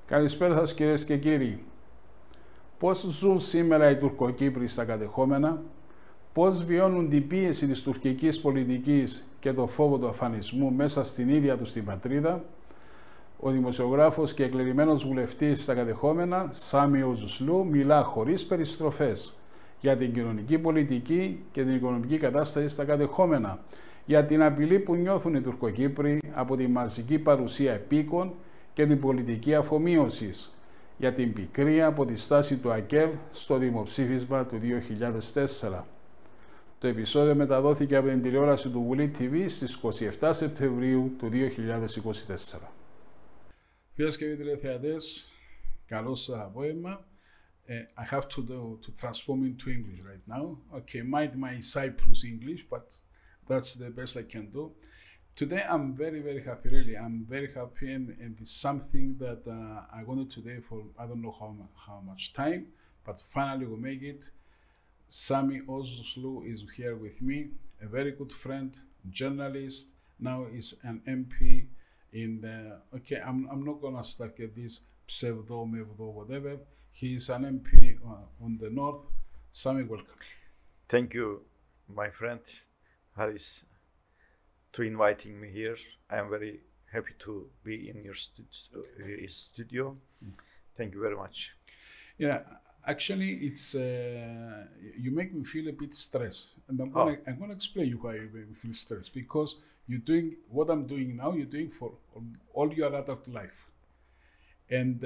Καλησπέρα σας κυρίες και κύριοι. Πώς ζουν σήμερα οι Τουρκοκύπριοι στα κατεχόμενα, πώς βιώνουν την πίεση της τουρκικής πολιτικής και το φόβο του αφανισμού μέσα στην ίδια τους την πατρίδα, ο δημοσιογράφος και εκλεγμένος βουλευτής στα κατεχόμενα, Sami Özuslu, μιλά χωρίς περιστροφές για την κοινωνική πολιτική και την οικονομική κατάσταση στα κατεχόμενα, για την απειλή που νιώθουν οι Τουρκοκύπριοι από τη μαζική παρουσία επίκων και την πολιτική αφομοίωσης, για την πικρία από τη στάση του ΑΚΕΛ στο δημοψήφισμα του 2004. Το επεισόδιο μεταδόθηκε από την τηλεόραση του Unitrust στις 27 Σεπτεμβρίου του 2024. Φίλες και φίλοι τηλεθεατές, καλό σας απόγευμα. I have to transform into English right now. Okay, my Cyprus English, but that's the best I can do. Today I'm very happy, really. I'm very happy and it's something that I wanted today for I don't know how much time, but finally we make it. Sami Özuslu is here with me, a very good friend, journalist, now is an MP in the, okay, I'm not gonna start at this pseudo, whatever. He is an MP on the north. Sami, welcome. Thank you, my friend Haris, to inviting me here. I am very happy to be in your studio. Thank you very much. Yeah, actually, it's you make me feel a bit stressed, and I'm gonna explain you why you make me feel stressed, because you're doing what I'm doing now. You're doing for all your adult life, and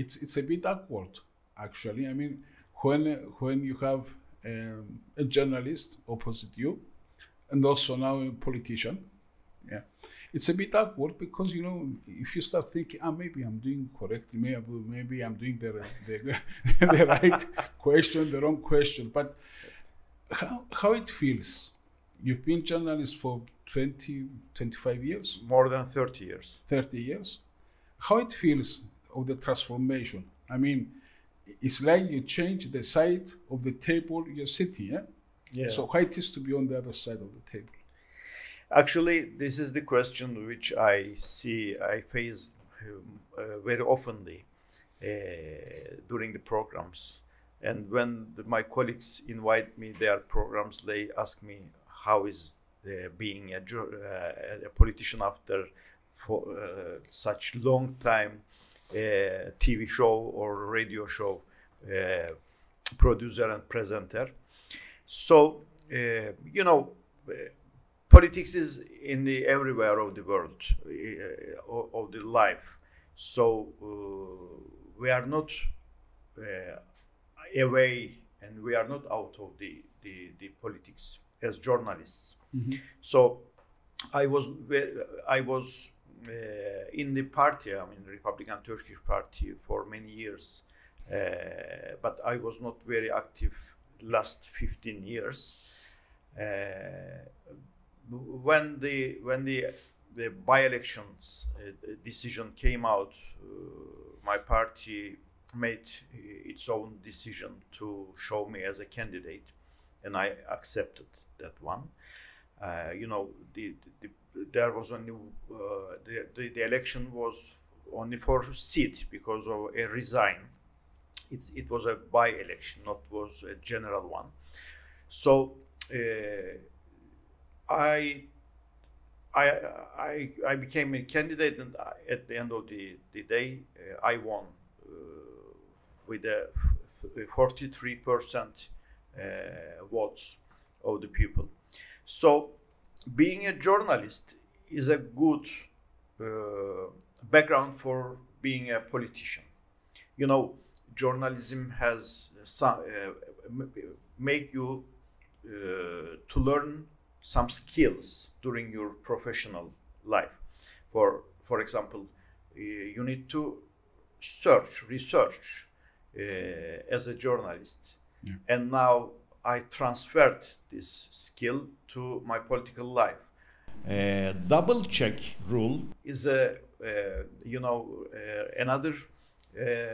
it's a bit awkward, actually. I mean, when you have a journalist opposite you, and also now a politician, yeah, it's a bit awkward because, you know, if you start thinking, maybe I'm doing correctly, maybe I'm doing the right question, the wrong question, but how it feels? You've been journalist for 25 years? More than 30 years. 30 years. How it feels of the transformation? I mean, it's like you change the side of the table you're sitting, yeah? Yeah. So how it is to be on the other side of the table? Actually, this is the question which I face very oftenly during the programs. And when my colleagues invite me their programs, they ask me how is being a politician after such long time TV show or radio show producer and presenter. So, you know, politics is in the everywhere of the world, of the life. So we are not away, and we are not out of the politics as journalists. Mm-hmm. So I was in the party, I mean, Republican Turkish Party for many years, but I was not very active last 15 years. When the by-elections decision came out, my party made its own decision to show me as a candidate, and I accepted that one. You know, there was only the election was only for seat because of a resign. It was a by-election, not was a general one. So I became a candidate, and at the end of the day, I won with a 43% votes of the people. So being a journalist is a good background for being a politician. You know, journalism has some make you to learn some skills during your professional life. For example, you need to research as a journalist. Yeah. And now I transferred this skill to my political life. Double check rule is another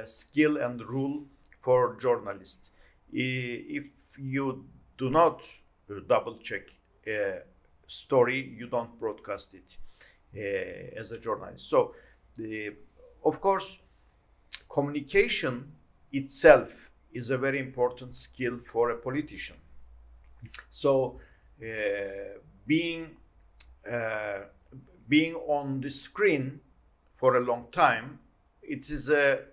skill and rule for journalists. If you do not double check a story, you don't broadcast it as a journalist. So, of course, communication itself is a very important skill for a politician. So being on the screen for a long time, it is the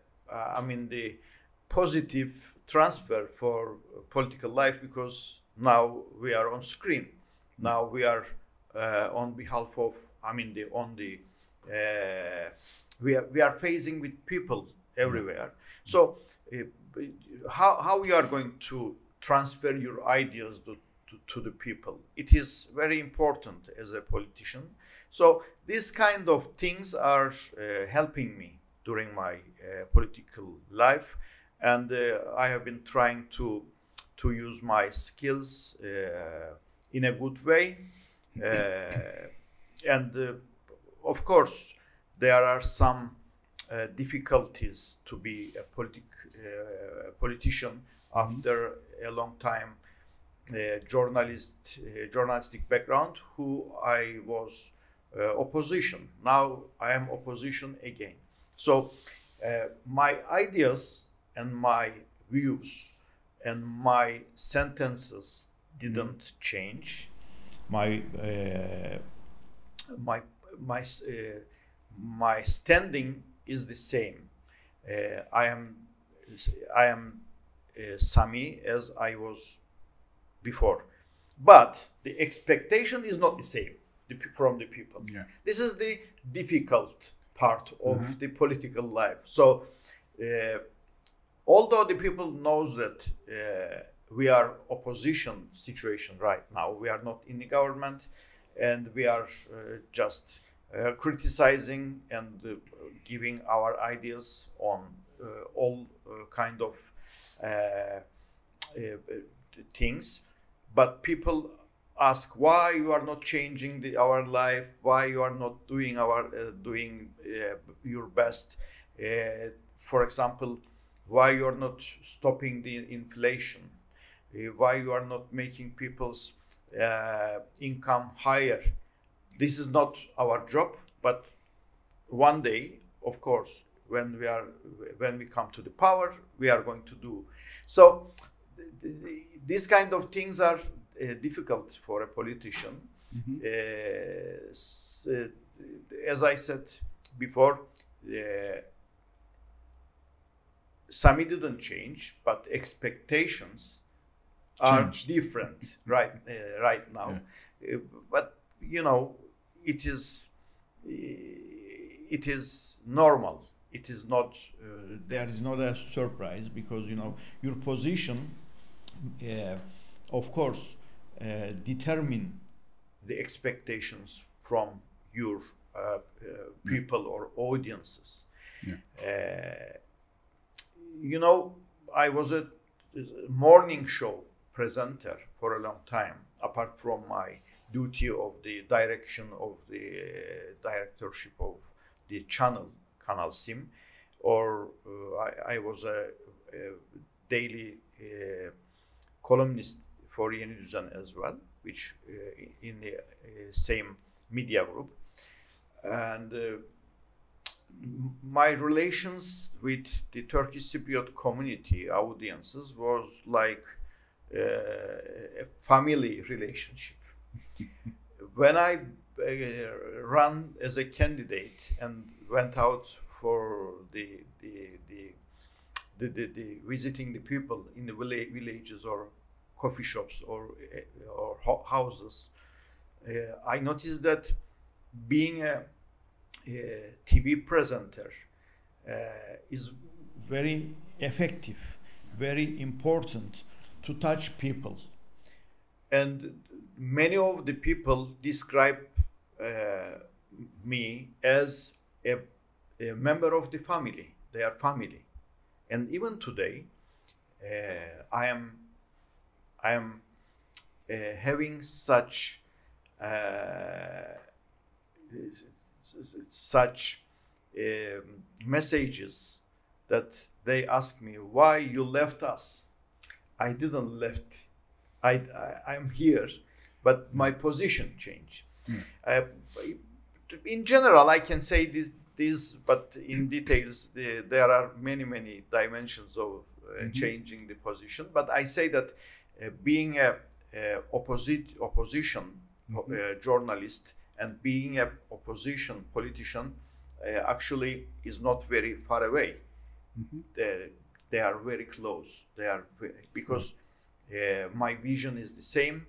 positive transfer for political life, because now we are on screen. Now we are on behalf of, we are facing with people everywhere. So how you are going to transfer your ideas to the people? It is very important as a politician. So these kind of things are helping me during my political life, and I have been trying to use my skills in a good way. Of course, there are some difficulties to be a politician after a long time journalistic background, who I was opposition. Now I am opposition again. So my ideas and my views and my sentences didn't change. My standing is the same. I am Sami as I was before, but the expectation is not the same from the people. Yeah. This is the difficult part of the political life. So although the people knows that we are opposition situation right now, we are not in the government, and we are just criticizing and giving our ideas on all kind of things, but people ask why you are not changing our life, why you are not doing your best. For example, why you are not stopping the inflation, why you are not making people's income higher. This is not our job, but one day, of course, when we come to the power, we are going to do. So these kind of things are difficult for a politician. As I said before, Sami didn't change, but expectations are different right now. Yeah. But it is normal. It is not. There is not a surprise, because your position, of course, determine the expectations from your people or audiences. Yeah. I was a morning show presenter for a long time, apart from my duty of the direction of the directorship of the Kanal Sim, or I was a daily columnist for Unitrust as well, which in the same media group. And my relations with the Turkish Cypriot community audiences was like a family relationship. When I ran as a candidate and went out for the visiting the people in the villages or coffee shops or houses, I noticed that being a TV presenter is very effective, very important to touch people. And many of the people describe me as a member of the family. They are family. And even today, I am having such messages that they ask me, why you left us? I didn't left. I'm here, but my position changed. In general, I can say but in details, there are many dimensions of changing the position. But I say that being a opposition journalist and being a opposition politician actually is not very far away. They are very close. Because my vision is the same,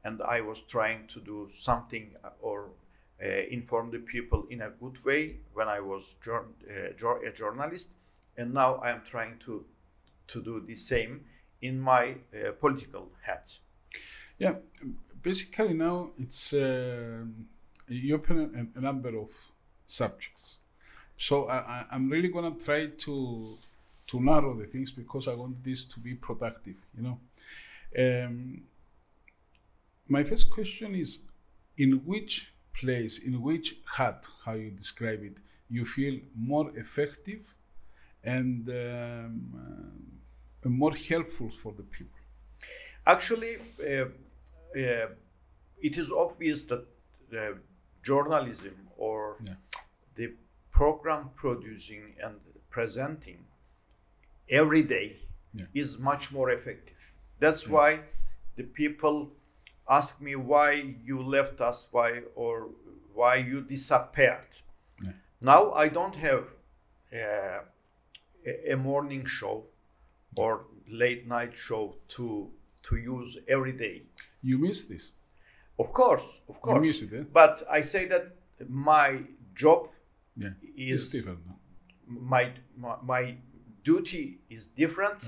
and I was trying to do something or inform the people in a good way when I was a journalist, and now I am trying to do the same in my political hat. Yeah, basically now it's you open a number of subjects, so I'm really gonna try to narrow the things because I want this to be productive, you know. My first question is, in which place, in which hat, how you describe it, you feel more effective and more helpful for the people? Actually, it is obvious that journalism or the program producing and presenting every day is much more effective. That's why the people ask me why you left us, why you disappeared. Now I don't have a morning show or late night show to use every day. You miss this? Of course. You miss it, eh? But I say that my job is different. My duty is different,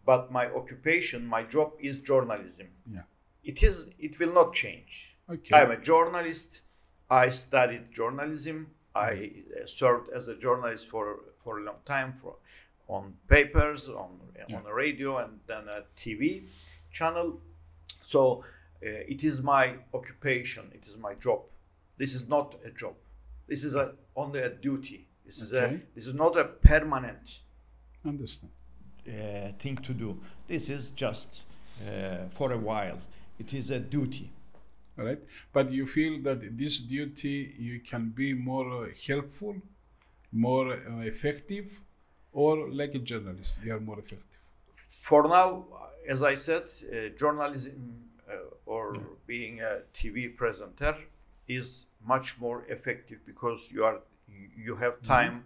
but my occupation, my job is journalism. It will not change. Okay. I'm a journalist. I studied journalism. I served as a journalist for a long time, on papers, on a radio, and then a TV channel. So it is my occupation. It is my job. This is not a job. This is only a duty. This is not a permanent thing to do. This is just for a while. It is a duty. All right. But you feel that this duty, you can be more helpful, more effective, or like a journalist, you are more effective? For now, as I said, journalism or being a TV presenter is much more effective because you have time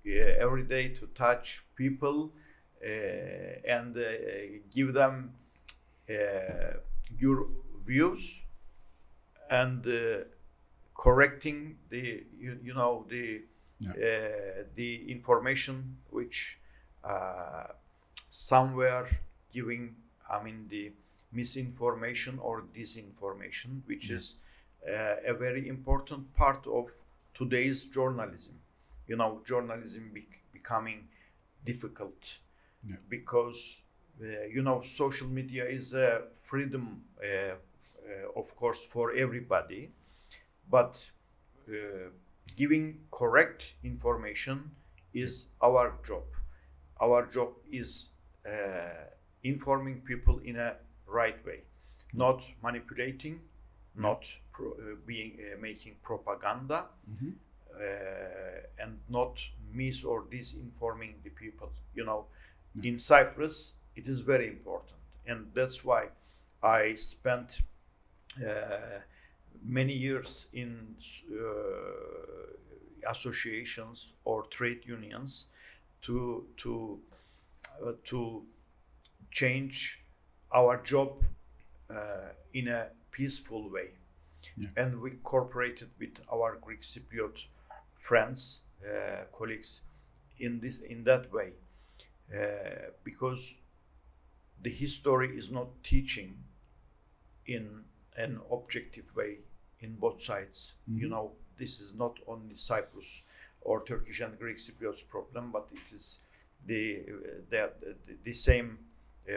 every day to touch people and give them your views and correcting the the information which somewhere giving the misinformation or disinformation, which is a very important part of today's journalism. Journalism becoming difficult because social media is a freedom, of course, for everybody, but giving correct information is our job. Our job is informing people in a right way, not manipulating, not making propaganda, and not mis or disinforming the people. In Cyprus, it is very important, and that's why I spent many years in associations or trade unions to change our job in a peaceful way. And we cooperated with our Greek Cypriot friends, colleagues in that way, because the history is not teaching in an objective way in both sides. This is not only Cyprus or Turkish and Greek Cypriots problem, but it is the same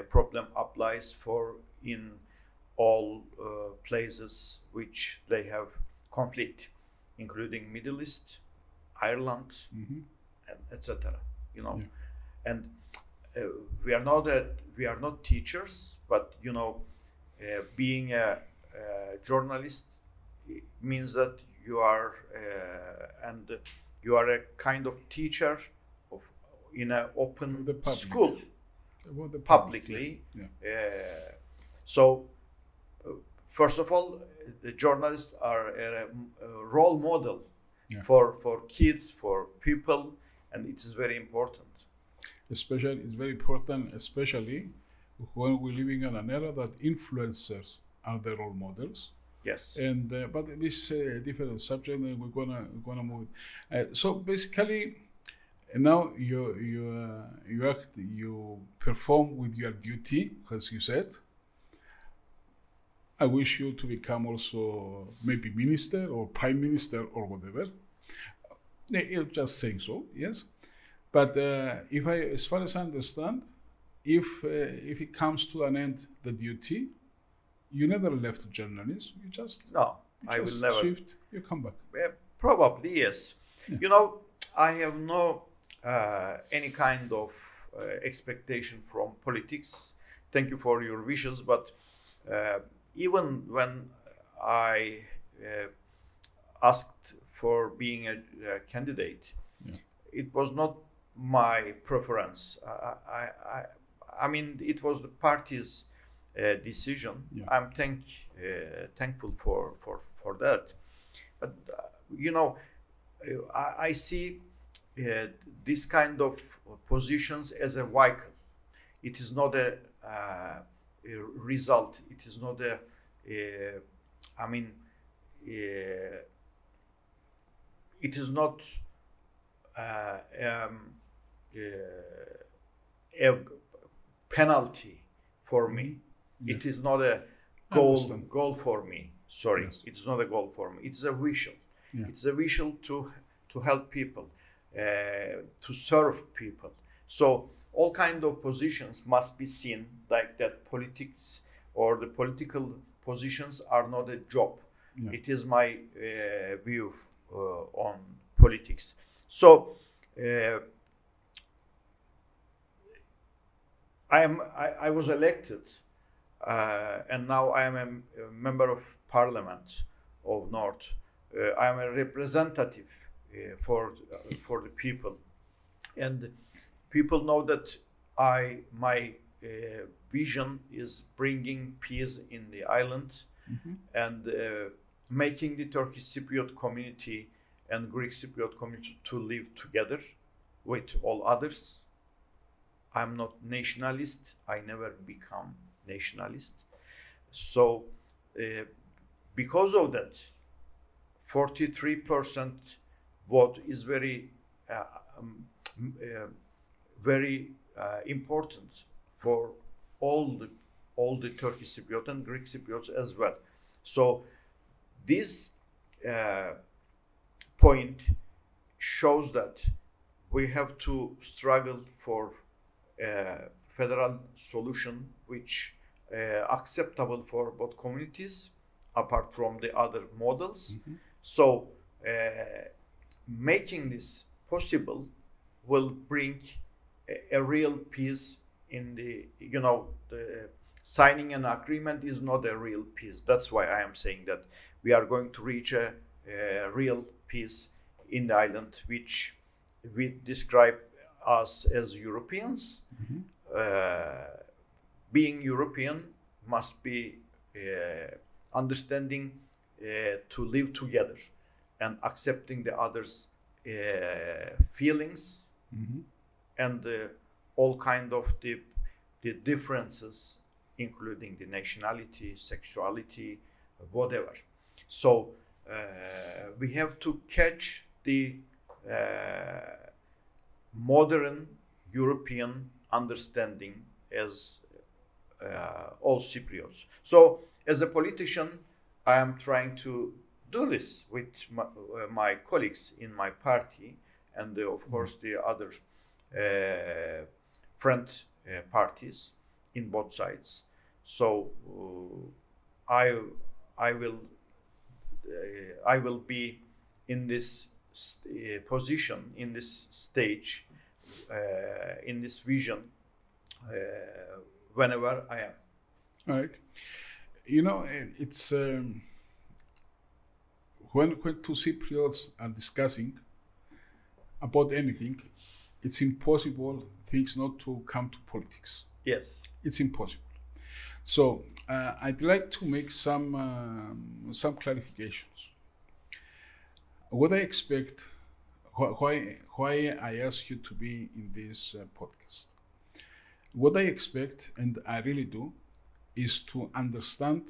problem applies for in all places which they have conflict, including Middle East, Ireland, etc. And we are not teachers, but being a journalist means that you are and You are a kind of teacher in an open school, publicly. So, first of all, the journalists are a role model for kids, for people, and it is very important. Especially, it's very important, especially when we're living in an era that influencers are the role models. Yes. And but this is a different subject, and we're gonna move. So basically, now you perform with your duty, as you said. I wish you to become also maybe minister or prime minister or whatever. You're just saying so, yes. But as far as I understand, if it comes to an end, the duty, you never left journalism. You just I will never shift. You come back. Probably yes. Yeah. You know, I have no any kind of expectation from politics. Thank you for your wishes, but even when I asked for being a candidate, it was not my preference. I mean, it was the party's decision. I'm thankful for that. But you know, I see this kind of positions as a vehicle. It is not a result. It is not a. I mean, it is not a penalty for me. It is not a goal for me. Sorry, it is not a goal for me. It's a wish. It's a wish to help people, to serve people. So all kind of positions must be seen like that. Politics or the political positions are not a job. It is my view on politics. So I was elected, and now I am a member of Parliament of North. I am a representative for the people, and people know that my vision is bringing peace in the island, and making the Turkish Cypriot community and Greek Cypriot community to live together with all others. I'm not nationalist. I never become nationalist. So because of that, 43% vote is very important for all the Turkish Cypriot and Greek Cypriots as well. So this point shows that we have to struggle for a federal solution which acceptable for both communities apart from the other models. So making this possible will bring a real peace in the, you know, the signing an agreement is not a real peace. That's why I am saying that we are going to reach a real peace in the island, which we describe us as Europeans. Being European must be understanding to live together and accepting the others' feelings and all kind of the differences, including the nationality, sexuality, whatever. So we have to catch the modern European understanding as all Cypriots. So as a politician, I am trying to do this with my colleagues in my party and of course the other friend parties in both sides. So I will be in this position, in this stage, in this vision, whenever I am. All right. You know, it's when two Cypriots are discussing, about anything, it's impossible things not to come to politics. Yes. It's impossible. So I'd like to make some clarifications. What I expect, why I ask you to be in this podcast. What I expect, and I really do, is to understand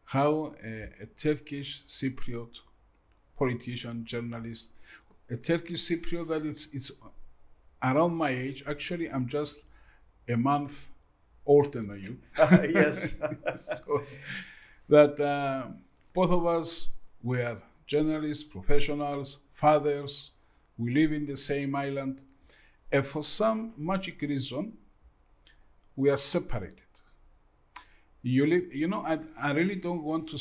how a Turkish Cypriot politician, journalist, a Turkish Cypriot that it's around my age. Actually, I'm just a month older than you. Yes. So that both of us were journalists, professionals, fathers. We live in the same island. And for some magic reason, we are separated. I really don't want to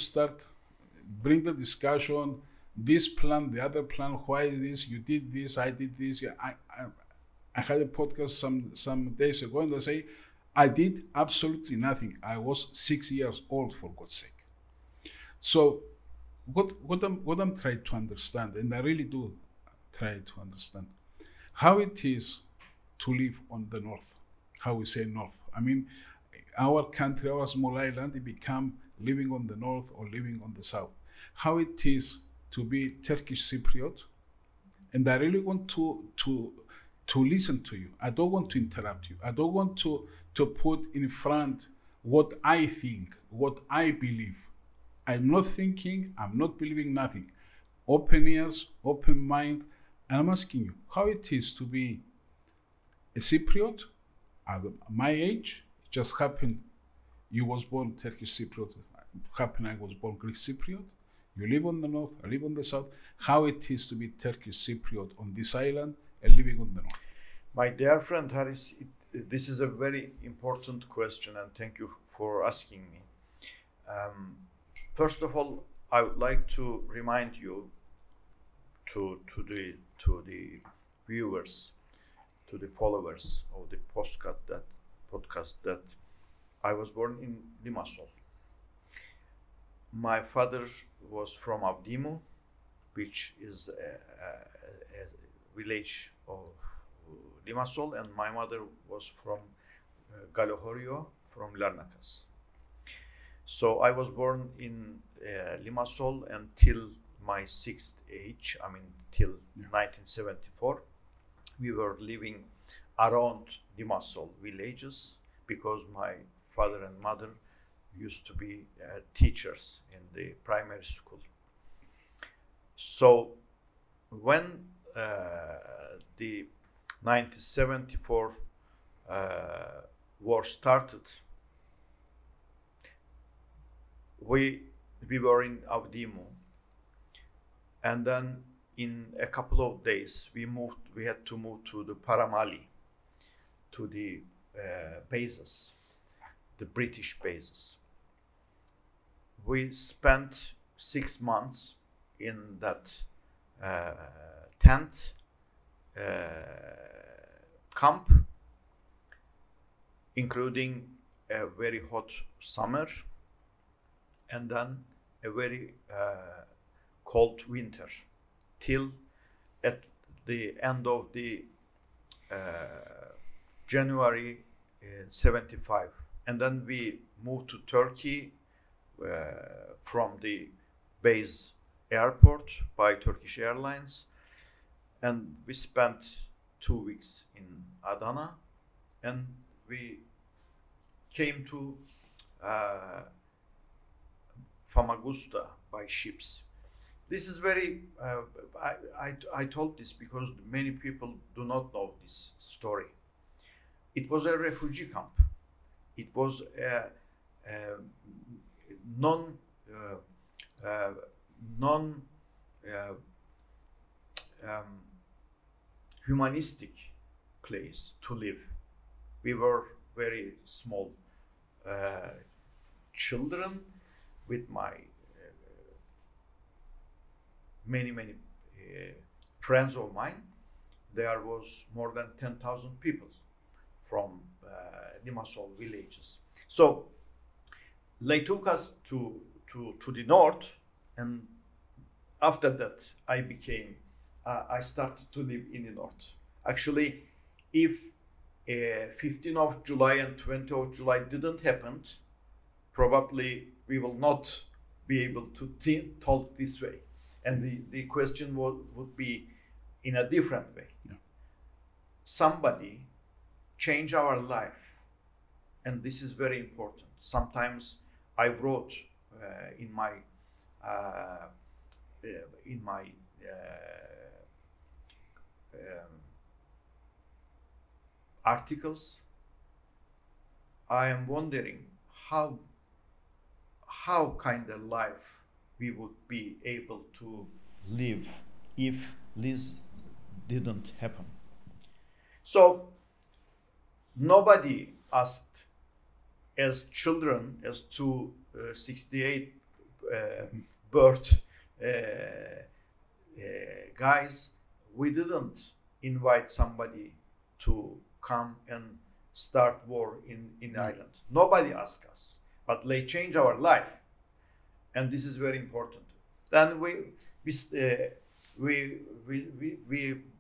bring the discussion, this plan, the other plan, why this, you did this, I did this. Yeah, I had a podcast some days ago, and I say, I did absolutely nothing. I was 6 years old, for God's sake. So what I'm trying to understand, and I really do try to understand, how it is to live on the north, how we say north. I mean, our country, our small island, it become living on the north or living on the south. How it is to be Turkish Cypriot, and I really want to listen to you. I don't want to interrupt you. I don't want to put in front what I think, what I believe. I'm not thinking, I'm not believing nothing. Open ears, open mind, and I'm asking you how it is to be a Cypriot at my age. It just happened. You was born Turkish Cypriot. Happened I was born Greek Cypriot. You live on the north, I live on the south. How it is to be Turkish Cypriot on this island and living on the north? My dear friend Haris, this is a very important question, and thank you for asking me. First of all, I would like to remind you, to the viewers, to the followers of the podcast that I was born in Limassol. My father was from Avdimu, which is a village of Limassol, and my mother was from Galohorio, from Larnakas. So I was born in Limassol until my 6th age, till 1974. We were living around Limassol villages because my father and mother used to be teachers in the primary school. So when the 1974 war started, we were in Avdimu, and then in a couple of days we had to move to the Paramali, to the bases, the British bases. We spent 6 months in that tent camp, including a very hot summer and then a very cold winter, till at the end of the January 75. And then we moved to Turkey from the base airport by Turkish Airlines, and we spent 2 weeks in Adana, and we came to Famagusta by ships. This is very, I told this because many people do not know this story. It was a refugee camp. It was a humanistic place to live. We were very small children with my many friends of mine. There was more than 10,000 people from Limassol villages. So they took us to the north, and after that I became I started to live in the north. Actually, if 15th of July and 20th of July didn't happen, probably we will not be able to talk this way. And the question would be in a different way. Yeah. Somebody change our life, and this is very important. Sometimes I wrote in my articles, I am wondering how kind of life we would be able to live if this didn't happen. So nobody asked, as children, as 268 birth guys, we didn't invite somebody to come and start war in Ireland. Nobody asked us, but they change our life, and this is very important. Then we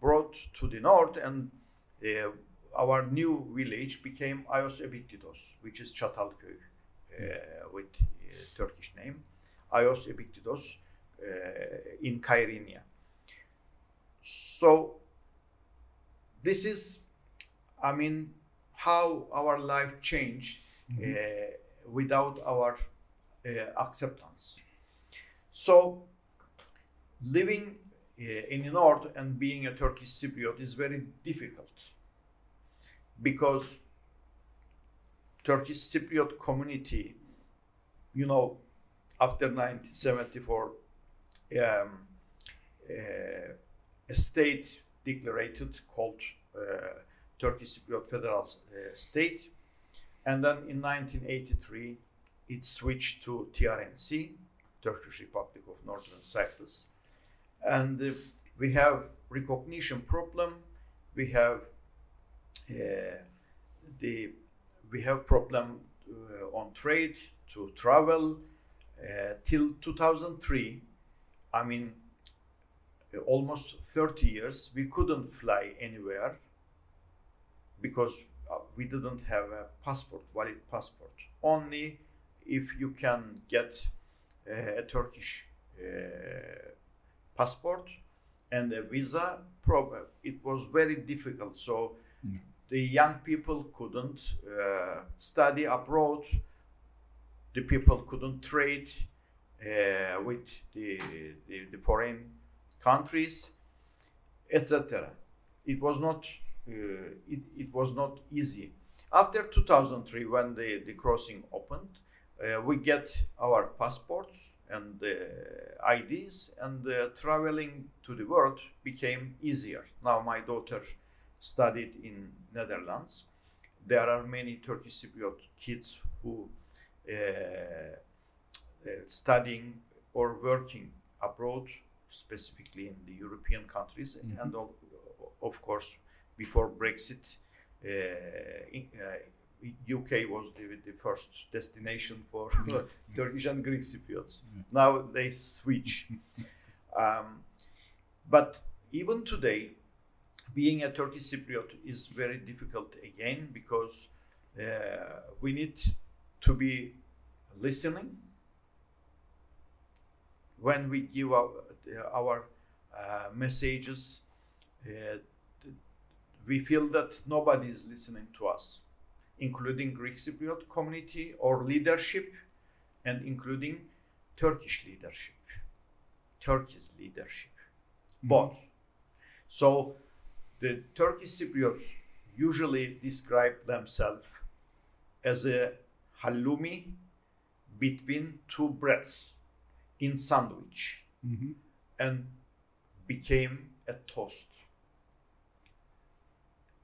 brought to the north, and our new village became Ayos Ebiktidos, which is Çatalköy with Turkish name, Ayos Ebiktidos in Kyrenia. So this is, I mean, how our life changed without our acceptance. So living in the north and being a Turkish Cypriot is very difficult, because Turkish Cypriot community, you know, after 1974, a state declared called Turkish Cypriot Federal State, and then in 1983 it switched to TRNC, Turkish Republic of Northern Cyprus, and we have recognition problem. We have problem on trade to travel till 2003. I mean, almost 30 years we couldn't fly anywhere because we didn't have a passport, valid passport. Only if you can get a Turkish passport and a visa, it was very difficult. So the young people couldn't study abroad. The people couldn't trade with the foreign countries, etc. It was not easy. After 2003, when the crossing opened, we get our passports and IDs, and traveling to the world became easier. Now my daughter studied in Netherlands. There are many Turkish Cypriot kids who studying or working abroad, specifically in the European countries, and of course before Brexit, UK was the first destination for Turkish and Greek Cypriots. Now they switch. But even today, being a Turkish Cypriot is very difficult again, because we need to be listening when we give our messages. We feel that nobody is listening to us, including Greek Cypriot community or leadership, and including Turkish leadership, Turkish leadership, both. So the Turkish Cypriots usually describe themselves as a hallumi between two breads in sandwich, and became a toast.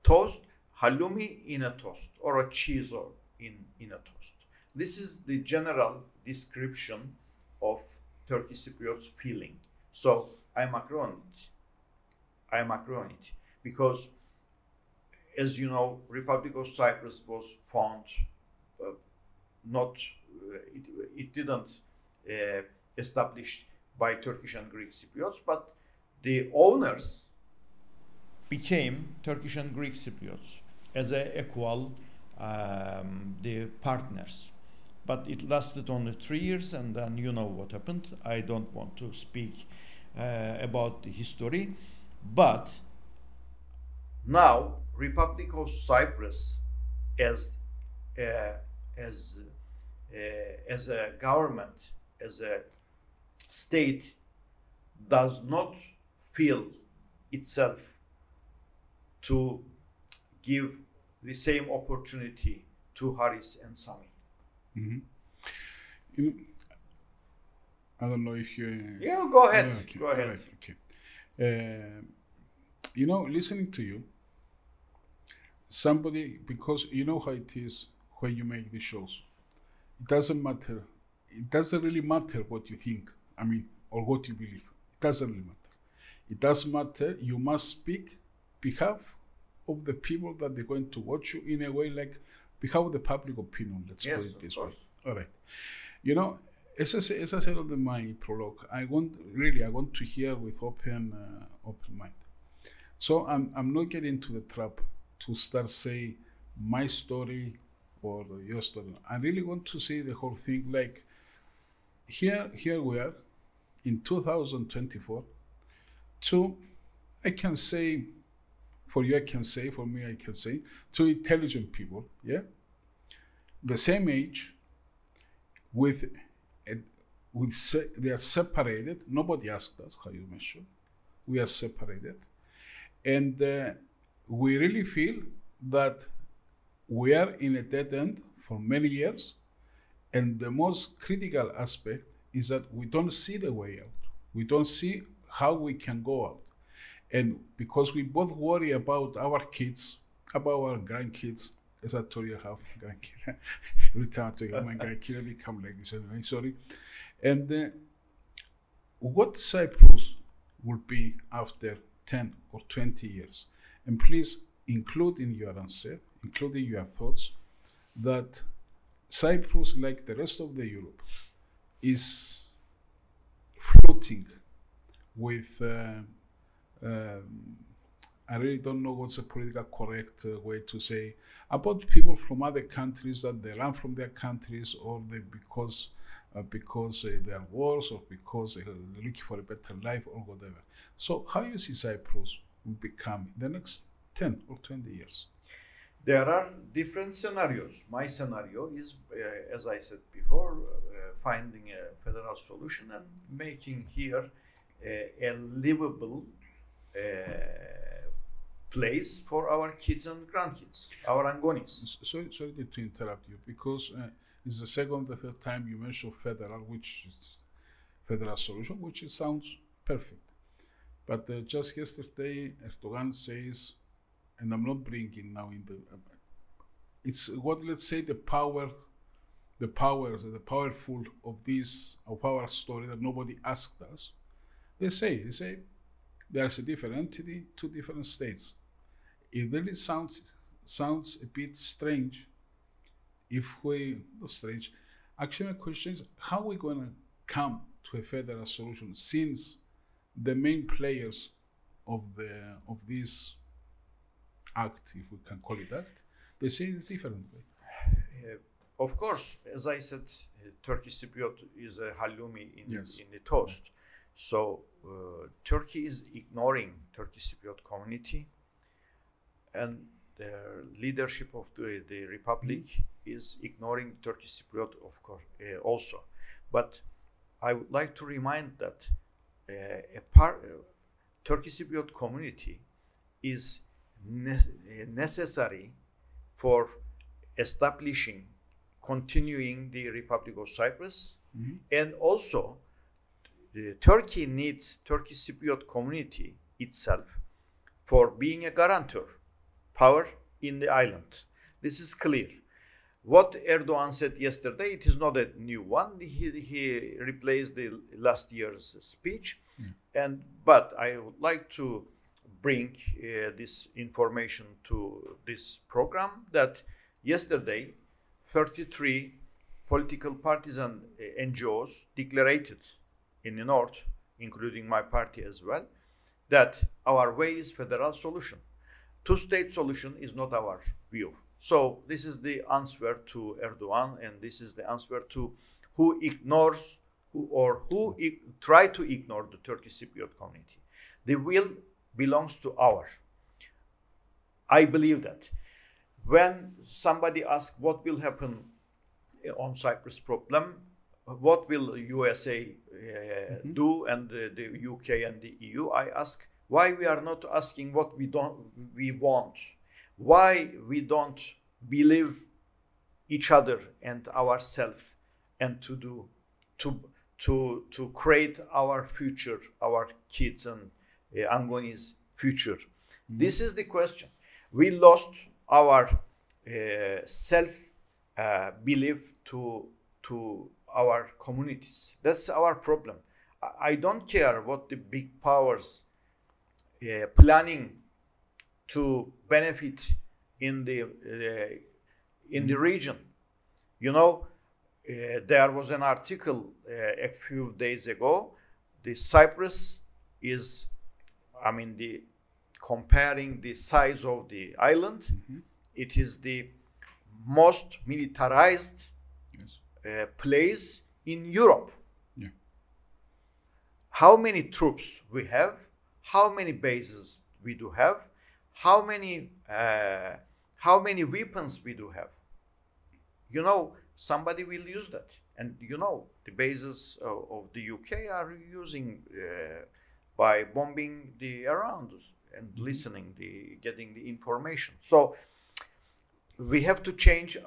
Toast, hallumi in a toast, or a cheese in a toast. This is the general description of Turkish Cypriots feeling. So I'm agreeing it, because, as you know, Republic of Cyprus was found it didn't established by Turkish and Greek Cypriots, but the owners became Turkish and Greek Cypriots as a equal the partners. But it lasted only 3 years, and then you know what happened. I don't want to speak about the history, but now Republic of Cyprus as a government, as a state, does not feel itself to give the same opportunity to Haris and Sami. I don't know if you... Yeah, go ahead. Okay. Go ahead. Right. Okay. Listening to you, somebody, because you know how it is when you make the shows. It doesn't matter. It doesn't really matter what you think, or what you believe. It doesn't really matter. It does matter. You must speak behalf of the people that they're going to watch you, in a way like behalf of the public opinion, let's put it this way. All right. As I said on my prologue, I want to hear with open mind. So I'm not getting into the trap to start saying my story or your story. I really want to see the whole thing like here we are in 2024. So I can say, for you I can say, for me I can say, two intelligent people, yeah, the same age, they are separated. Nobody asked us, how you mentioned. We are separated, and we really feel that we are in a dead end for many years. And the most critical aspect is that we don't see the way out. We don't see how we can go out. And because we both worry about our kids, about our grandkids, as I told you, I have grandkids. Every time I talk about my grandkids, I become like this anyway, sorry. And what Cyprus will be after 10 or 20 years. And please include in your answer, including your thoughts, that Cyprus, like the rest of the Europe, is floating with, I really don't know what's a political correct way to say, about people from other countries that they run from their countries, or they because there are wars, or because they're looking for a better life, or whatever. So how you see Cyprus will become in the next 10 or 20 years? There are different scenarios. My scenario is, as I said before, finding a federal solution and making here a livable place for our kids and grandkids, our Angonis. Sorry to interrupt you, because it's the second or third time you mentioned federal, which is federal solution, which sounds perfect. But just yesterday, Erdogan says, and I'm not bringing now in it's what, let's say, the powerful of our story that nobody asked us. They say there's a different entity, two different states. It really sounds a bit strange. Actually my question is, how are we going to come to a federal solution, since the main players of this act, if we can call it act, they say it's different. Of course, as I said, Turkish Cypriot is a hallumi in the toast. So Turkey is ignoring Turkish Cypriot community, and the leadership of the Republic is ignoring Turkish Cypriot, of course, also. But I would like to remind that Turkish Cypriot community is necessary for establishing, continuing the Republic of Cyprus, and also Turkey needs Turkish Cypriot community itself for being a guarantor power in the island. This is clear. What Erdogan said yesterday, it is not a new one. He replaced the last year's speech, but I would like to bring this information to this program, that yesterday 33 political parties and NGOs declared in the north, including my party as well, that our way is federal solution. Two-state solution is not our view. So this is the answer to Erdogan, and this is the answer to who ignores who try to ignore the Turkish Cypriot community. The will belongs to our. I believe that. When somebody asks what will happen on Cyprus problem, what will USA do, and the UK and the EU, I ask why we are not asking what we want, why we don't believe each other and ourselves, and to create our future, our kids and Angoni's future. This is the question. We lost our self belief to our communities. That's our problem. I don't care what the big powers planning to benefit in the region. You know, there was an article a few days ago. The Cyprus is, comparing the size of the island, it is the most militarized place in Europe. Yeah. How many troops we have? How many bases we do have? How many weapons we do have? You know, somebody will use that, and you know the bases of the UK are using by bombing the around and listening, getting the information. So we have to change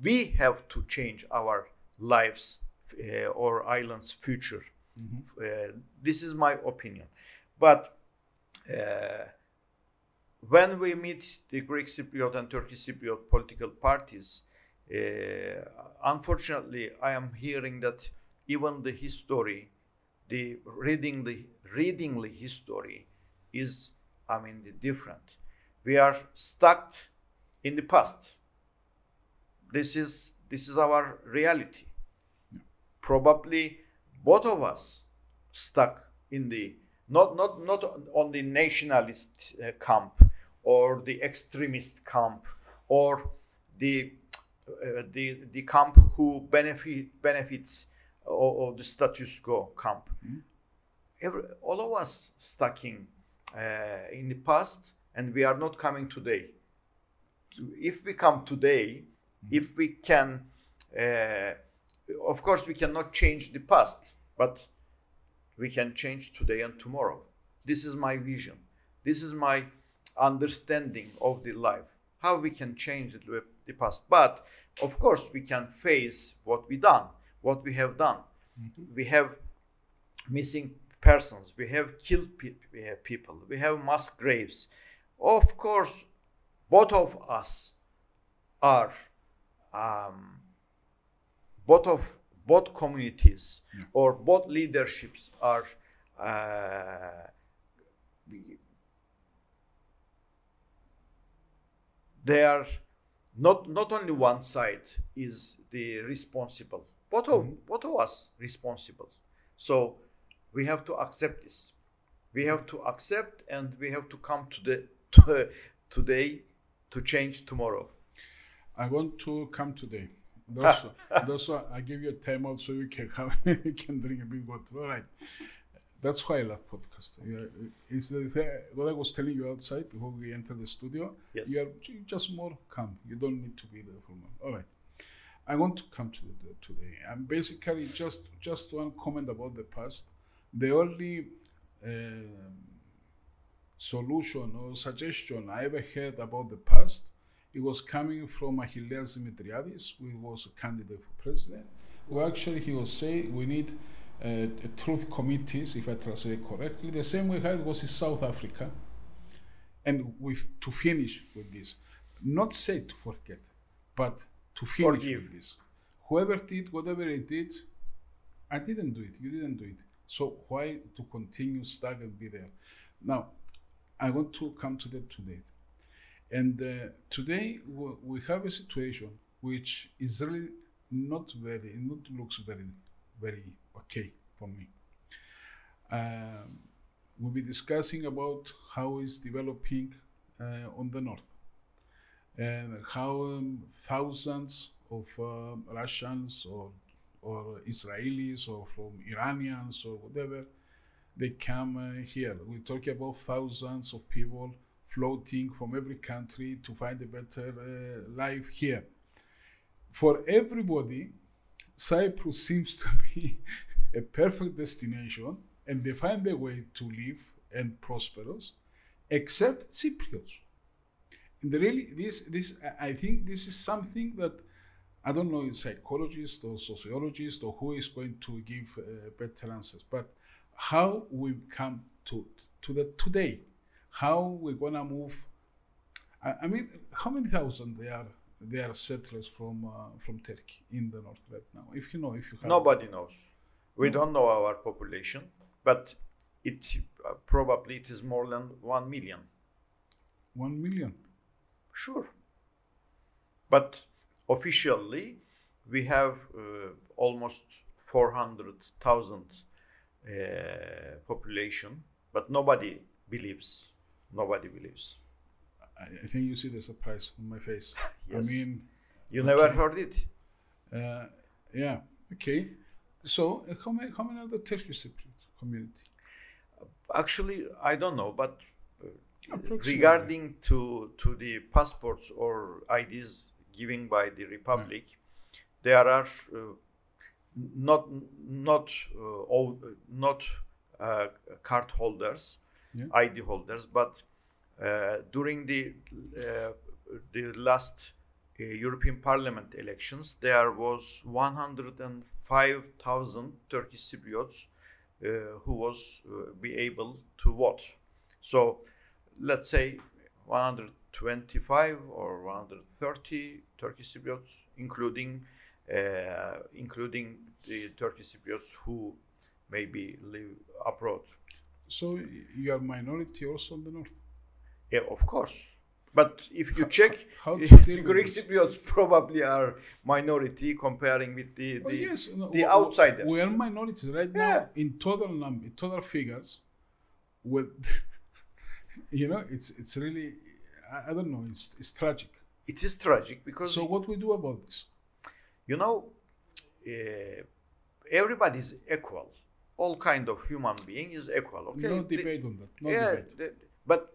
we have to change our lives or island's future. This is my opinion. But when we meet the Greek Cypriot and Turkish Cypriot political parties, unfortunately, I am hearing that even the history, reading the history is, different. We are stuck in the past. This is our reality. Probably both of us stuck in the not on the nationalist camp or the extremist camp or the camp who benefits of the status quo camp. All of us stuck in the past, and we are not coming today. If we come today, if we can, of course, we cannot change the past, but we can change today and tomorrow. This is my vision. This is my understanding of the life. How we can change it with the past. But of course, we can face what we have done. We have missing persons. We have killed people. We have mass graves. Of course, both of us are both communities or both leaderships are they are not only one side is the responsible. Both of us responsible. So we have to accept this. We have to accept, and we have to come today to change tomorrow. I want to come today. Also, I give you a time out so you can have you can drink a bit water. All right. That's why I love podcasts. It's what I was telling you outside before we enter the studio. Yes. You're just more calm. You don't need to be there for long. All right. I want to come to today. I'm basically just one comment about the past. The only solution or suggestion I ever heard about the past, it was coming from Achilleas Dimitriadis, who was a candidate for president, who actually he was saying we need truth committees, if I translate correctly, the same way how it was in South Africa. And to finish with this, not say to forget, but to finish with this. Whoever did whatever it did, I didn't do it, you didn't do it. So why to continue stuck and be there? Now, I want to come to that today. And today we have a situation which is really not looks very okay for me. we'll be discussing about how it's developing on the north, and how thousands of Russians or Israelis or from Iranians or whatever, they come here. We talk about thousands of people floating from every country to find a better life here. For everybody, Cyprus seems to be a perfect destination, and they find a way to live and prosperous, except Cypriots. And really, I think this is something that, I don't know, a psychologist or sociologist or who is going to give better answers, but how we come to that today, how we're gonna move. I mean, how many thousand they are settlers from Turkey in the north right now? If you have. Nobody knows. We don't know our population, but it probably it is more than 1 million. 1 million. Sure. But officially, we have almost 400,000 population, but nobody believes. Nobody believes. I think you see the surprise on my face. Yes. I mean, you never heard it. Yeah. Okay. So, how many are the Turkish Cypriot community? Actually, I don't know, but Regarding to the passports or IDs given by the Republic, there are not card holders, ID holders, but during the last European Parliament elections, there was 105,000 Turkish Cypriots who was be able to vote. So let's say 125 or 130 Turkish Cypriots, including the Turkish Cypriots who maybe live abroad. So you are minority also in the north? Yeah, of course. But if you check, the Greek Cypriots probably are minority comparing with the outsiders. We are minorities right now in total figures. With it's really, I don't know. It's tragic. It is tragic because. So what we do about this? Everybody is equal. All kind of human being is equal. Okay. No debate on that. No debate. But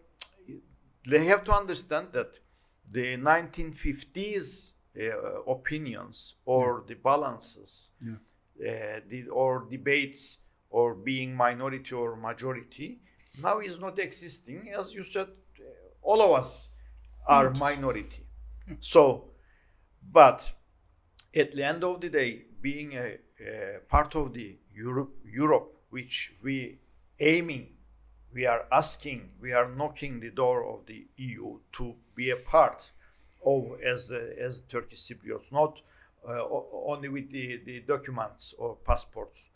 they have to understand that the 1950s opinions or the balances, or debates or being minority or majority now is not existing. As you said, all of us are minority. So, but at the end of the day, being a part of the Europe, which we are asking, we are knocking the door of the EU to be a part of as Turkish Cypriots, not only with the documents or passports,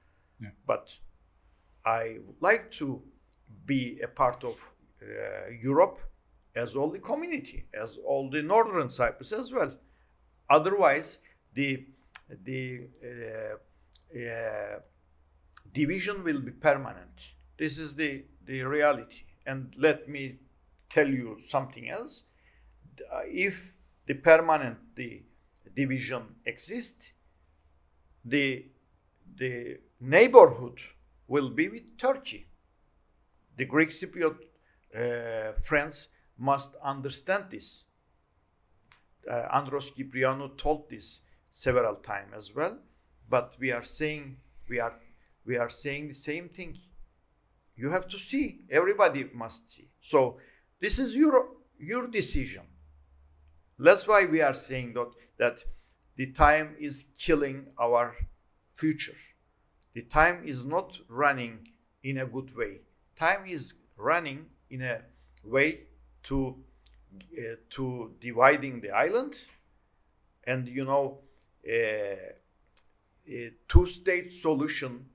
but I would like to be a part of Europe as all the community, as all the Northern Cyprus as well. Otherwise, the division will be permanent. This is the reality. And let me tell you something else. If the permanent division exists, the neighborhood will be with Turkey. The Greek Cypriot friends must understand this. Andros Kyprianou told this several times as well, but we are saying the same thing. You have to see. Everybody must see. So this is your decision. That's why we are saying that the time is killing our future. The time is not running in a good way. Time is running in a way to dividing the island, and a two-state solution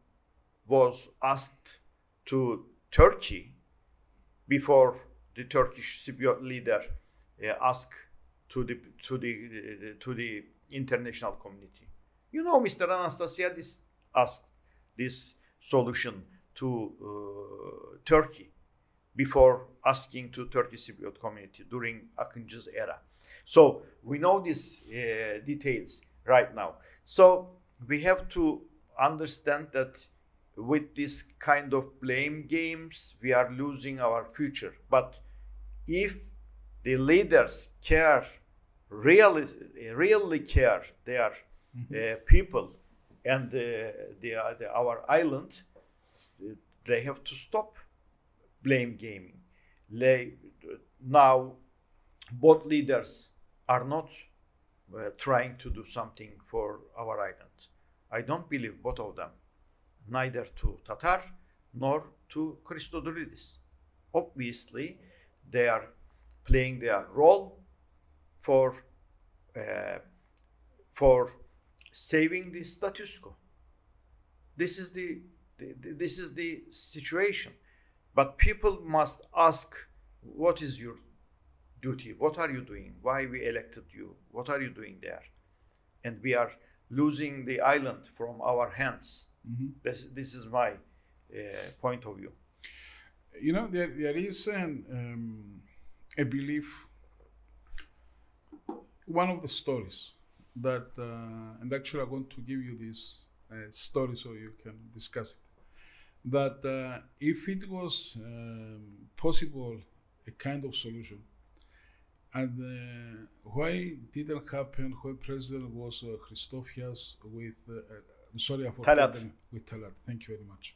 was asked to Turkey before the Turkish Cypriot leader asked to the international community. Mr. Anastasiadis asked this solution to Turkey before asking to Turkish Cypriot community during Akıncı's era. So we know these details right now. So we have to understand that with this kind of blame games, we are losing our future. But if the leaders care, really care their people and our island, they have to stop blame gaming. Now, both leaders are not trying to do something for our island. I don't believe both of them, neither to Tatar nor to Christodoulidis. Obviously, they are playing their role for saving the status quo. This is the situation. But people must ask, what is your duty? What are you doing? Why we elected you? What are you doing there? And we are losing the island from our hands. This is my point of view. You know, there is a belief, one of the stories that, and actually I'm going to give you this story so you can discuss it, that if it was possible, a kind of solution, and why didn't happen when President was Christofias with, sorry, I forgot them, with Talat. Thank you very much.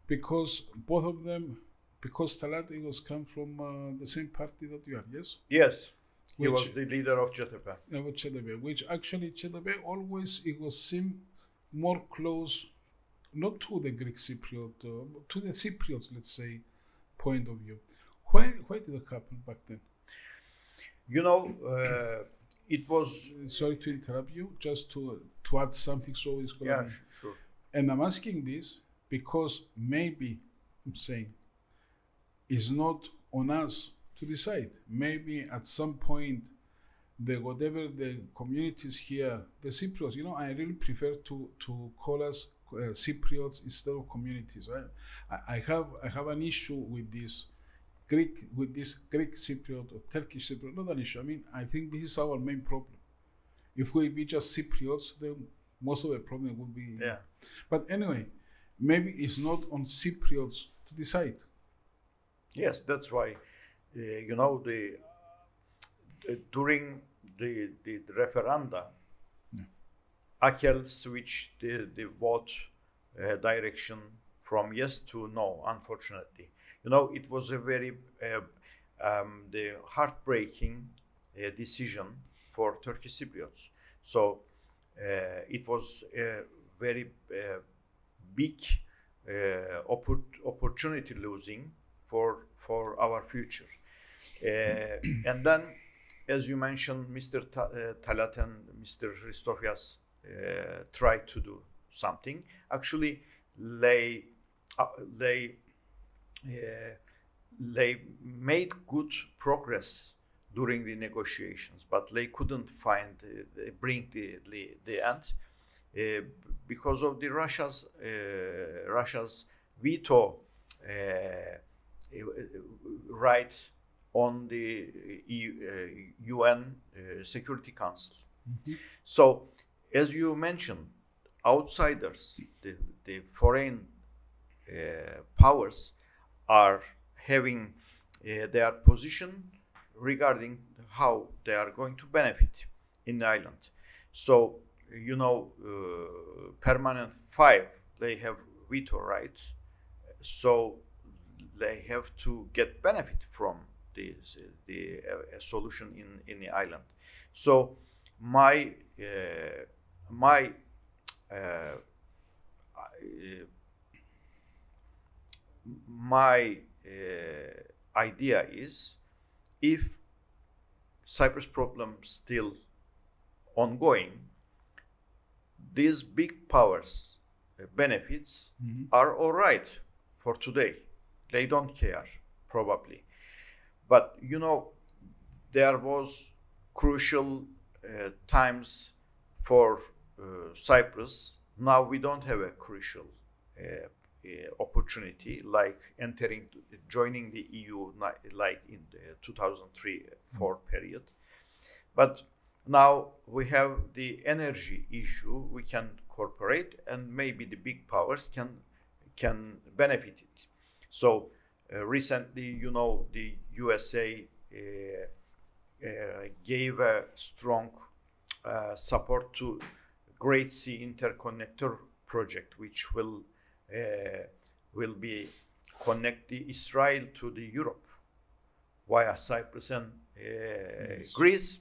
Because both of them, because Talat was come from the same party that you are, yes? Yes, he was the leader of CHP. Which actually CHP always, it was seem more close, not to the Greek Cypriot, to the Cypriots, let's say, point of view. Why did it happen back then? You know, it was... Sorry to interrupt you, just to add something so it's going to... Yeah, sure. And I'm asking this because maybe, I'm saying, it's not on us to decide. Maybe at some point, whatever the communities here, the Cypriots, you know, I really prefer to call us Cypriots instead of communities. I have an issue with this Greek Cypriot or Turkish Cypriot, not an issue. I mean, I think this is our main problem. If we be just Cypriots, then most of the problem would be... Yeah. But anyway, maybe it's not on Cypriots to decide. Yes, that's why, you know, during the referenda, Akel switched the vote direction from yes to no, unfortunately. You know, it was a very the heartbreaking decision for Turkish Cypriots. So it was a very big opportunity losing for our future. And then, as you mentioned, Mr. Talat and Mr. Christofias tried to do something. Actually, they made good progress during the negotiations, but they couldn't bring the end because of the Russia's veto right on the UN Security Council. So, as you mentioned, outsiders, the foreign powers are having their position regarding how they are going to benefit in the island. So, you know, permanent 5, they have veto rights, so they have to get benefit from the solution in the island. So my idea is, if Cyprus problem still ongoing, these big powers benefits are all right for today. They don't care, probably. But, you know, there was crucial times for Cyprus. Now we don't have a crucial opportunity, like joining the EU, like in the 2003-4 period. But now we have the energy issue. We can cooperate, and maybe the big powers can benefit it. So recently, you know, the USA gave a strong support to Great Sea Interconnector project, which will be connect the Israel to the Europe via Cyprus and Yes. Greece.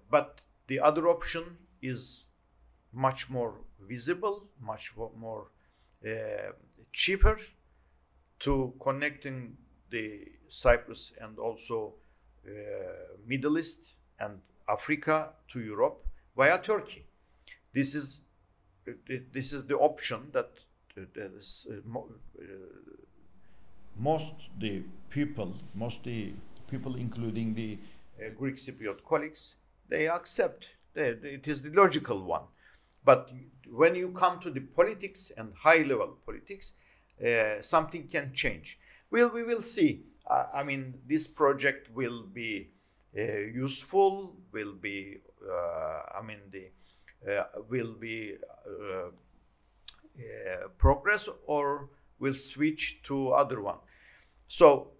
But the other option is much more visible, much more cheaper, to connecting the Cyprus and also Middle East and Africa to Europe via Turkey. This is the option that most the people, including the Greek Cypriot colleagues, they accept. It is the logical one. But when you come to the politics and high-level politics, something can change. We will see. I mean, this project will be useful. Will be. Will be progress, or will switch to other one. So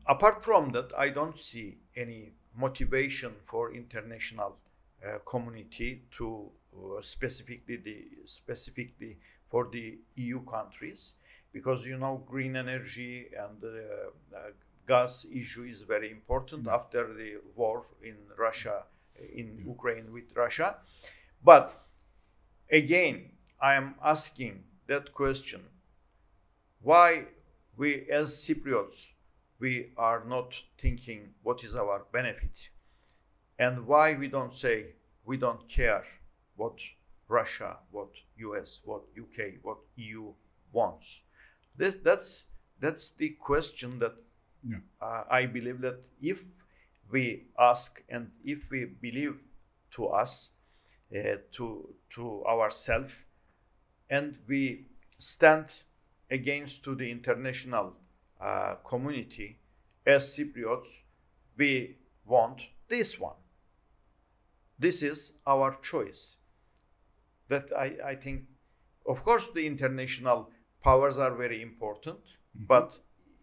apart from that, I don't see any motivation for international community to specifically for the EU countries, because you know green energy and gas issue is very important after the war in Russia, in Ukraine with Russia. But again, I am asking that question: why we as Cypriots, we are not thinking what is our benefit, and why we don't say we don't care what Russia, what US, what UK, what EU wants? That's the question that I believe that if we ask and if we believe to us, to ourselves, and we stand against to the international community as Cypriots, we want this one. This is our choice. That I think, of course, the international powers are very important, but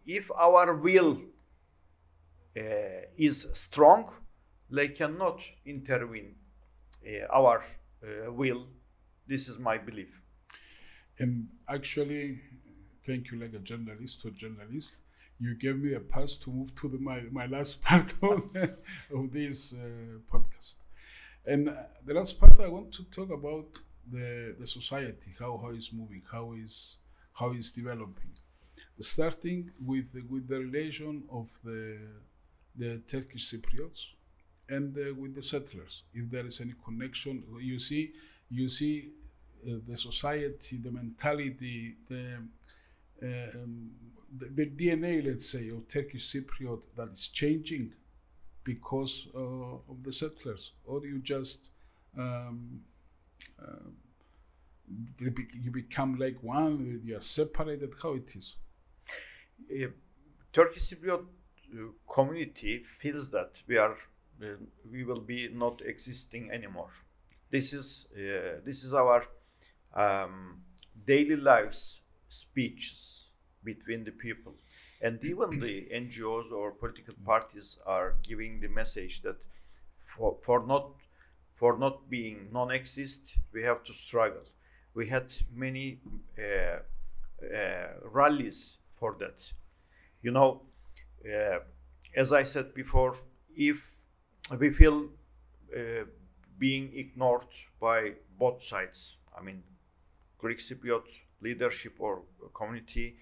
if our will is strong, they cannot intervene our will. This is my belief. And actually, thank you, like a journalist, you gave me a pass to move to my last part of this podcast. And the last part, I want to talk about the society, how it's moving, how it's developing. Starting with the relation of the Turkish Cypriots and with the settlers. If there is any connection, you see the society, the mentality, the DNA, let's say, of Turkish Cypriot that is changing because of the settlers, or you just you become like one, you are separated. How it is? Turkish Cypriot community feels that we will be not existing anymore. This is our daily lives speeches between the people, and even the NGOs or political parties are giving the message that for not being non-exist, we have to struggle. We had many rallies for that. You know, as I said before, if we feel being ignored by both sides, I mean, Greek Cypriot leadership or community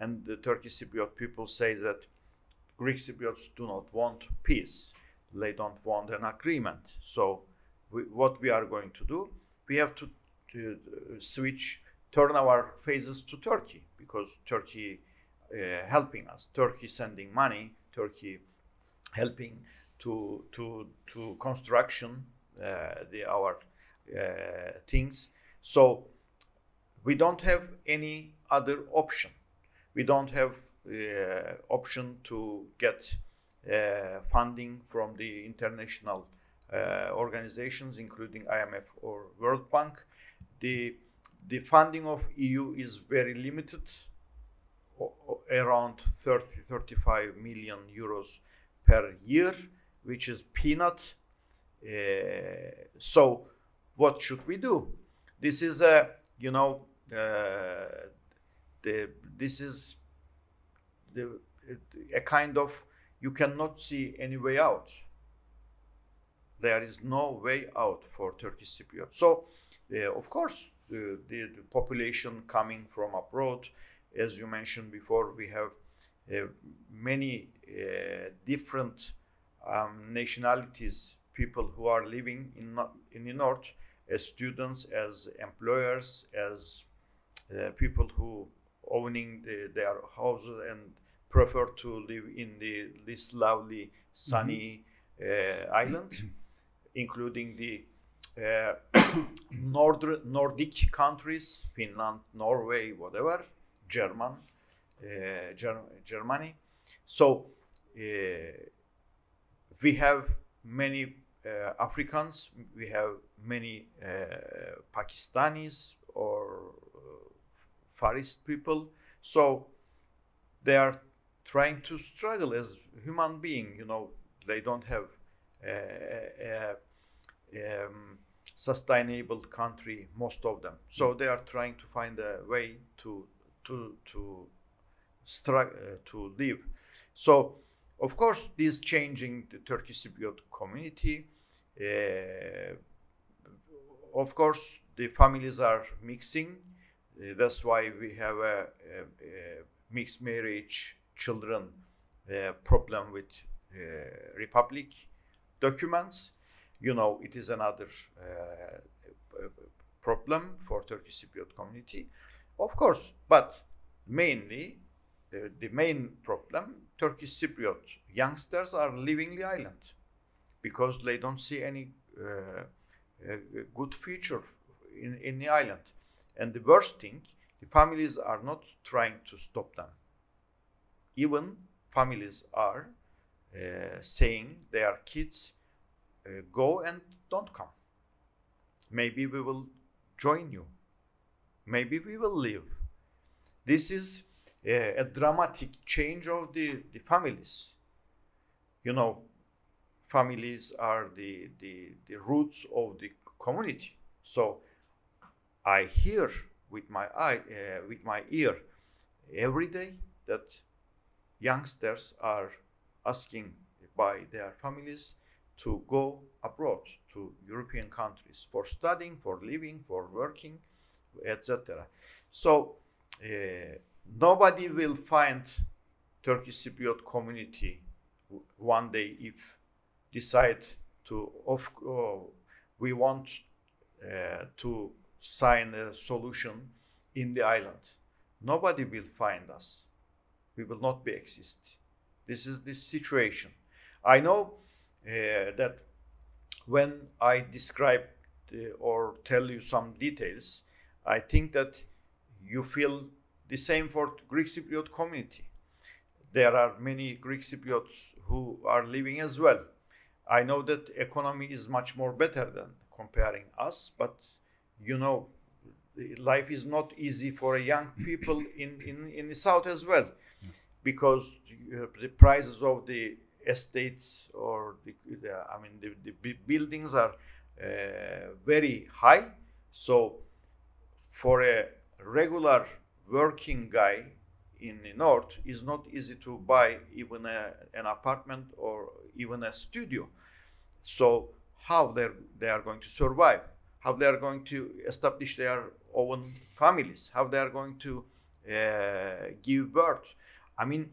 and the Turkish Cypriot people say that Greek Cypriots do not want peace. They don't want an agreement. So what we are going to do, we have to turn our faces to Turkey, because Turkey helping us, Turkey sending money, Turkey helping to construction our things. So we don't have any other option. We don't have option to get funding from the international organizations, including IMF or World Bank. The funding of EU is very limited, around 35 million euros per year, which is peanut. So what should we do? This is a, you know, this is a kind of, you cannot see any way out. There is no way out for Turkish Cypriots. So, of course, the population coming from abroad, as you mentioned before, we have many different nationalities, people who are living in the north, as students, as employers, as people who owning their houses and prefer to live in this lovely sunny island, including the Nordic countries, Finland, Norway, whatever, Germany. So we have many Africans, we have many Pakistanis or Far East people. So they are trying to struggle as human being. You know, they don't have a sustainable country, most of them. So they are trying to find a way to live. So, of course, this changing the Turkish Cypriot community. Of course, the families are mixing. That's why we have a mixed marriage children problem with republic documents. You know, it is another problem for Turkish Cypriot community, of course, but mainly the main problem, Turkish Cypriot youngsters are leaving the island because they don't see any good future in the island. And the worst thing, the families are not trying to stop them. Even families are saying their kids, go and don't come. Maybe we will join you. Maybe we will leave. This is a dramatic change of the families. You know, families are the roots of the community. So I hear with my ear every day that youngsters are asking by their families to go abroad to European countries for studying, for living, for working, etc. So nobody will find Turkish Cypriot community one day if decide to we want to sign a solution in the island. Nobody will find us. We will not be exist. This is the situation. I know that when I describe or tell you some details, I think that you feel the same for Greek Cypriot community. There are many Greek Cypriots who are living as well. I know that economy is much more better than comparing us, but you know, life is not easy for young people in the south as well, because the prices of the estates or the buildings are very high. So for a regular working guy in the north, is not easy to buy even an apartment or even a studio. So how they are going to survive, how they are going to establish their own families, how they are going to give birth. I mean,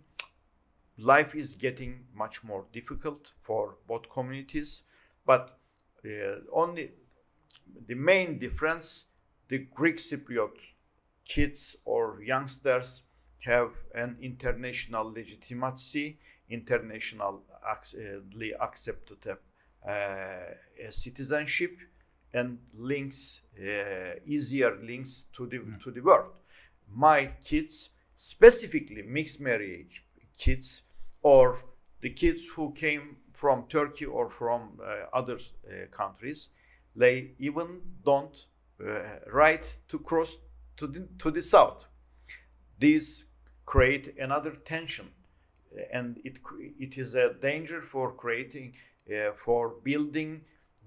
life is getting much more difficult for both communities, but only the main difference, the Greek Cypriot kids or youngsters have an international legitimacy, internationally accepted citizenship, and links, easier links to the world. My kids, specifically mixed marriage kids, or the kids who came from Turkey or from other countries, they even don't right to cross to the south. These create another tension, and it is a danger for creating, for building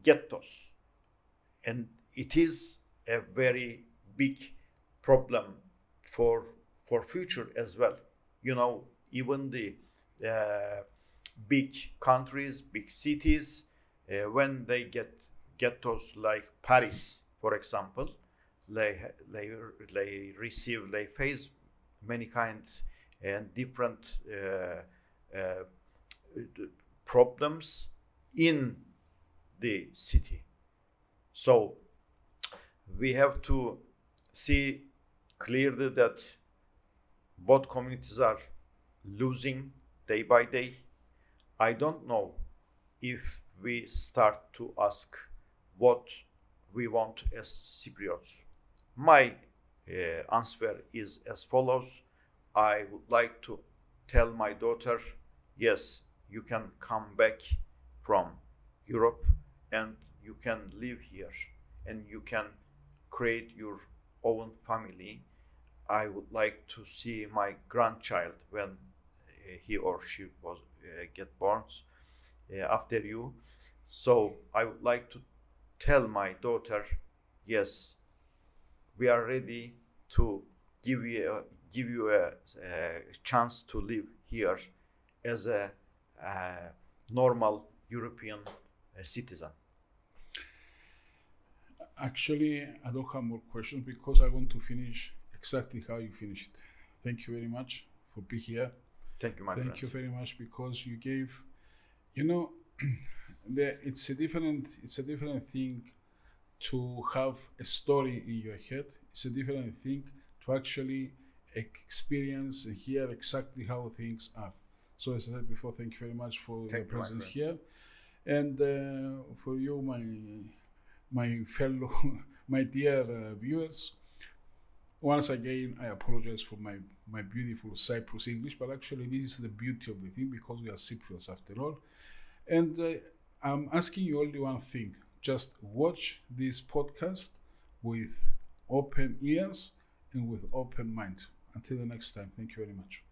ghettos, and it is a very big problem for future as well. You know, even the big countries, big cities, when they get ghettos like Paris, for example, they face many kind and different problems in the city. So we have to see clearly that both communities are losing day by day. I don't know if we start to ask what we want as Cypriots. My answer is as follows. I would like to tell my daughter, yes, you can come back from Europe and you can live here and you can create your own family. I would like to see my grandchild when he or she was get born after you. So I would like to tell my daughter, yes, we are ready to give you a chance to live here as a normal European citizen. Actually, I don't have more questions because I want to finish exactly how you finished. Thank you very much for being here. Thank you, my friend. Thank you very much because you gave, you know, it's a different thing to have a story in your head. It's a different thing to actually experience and hear exactly how things are. So as I said before, thank you very much for your presence here, and for you, my fellow, my dear viewers. Once again, I apologize for my beautiful Cyprus English, but actually this is the beauty of the thing because we are Cypriots after all. And I'm asking you only one thing: just watch this podcast with open ears and with open mind. Until the next time, thank you very much.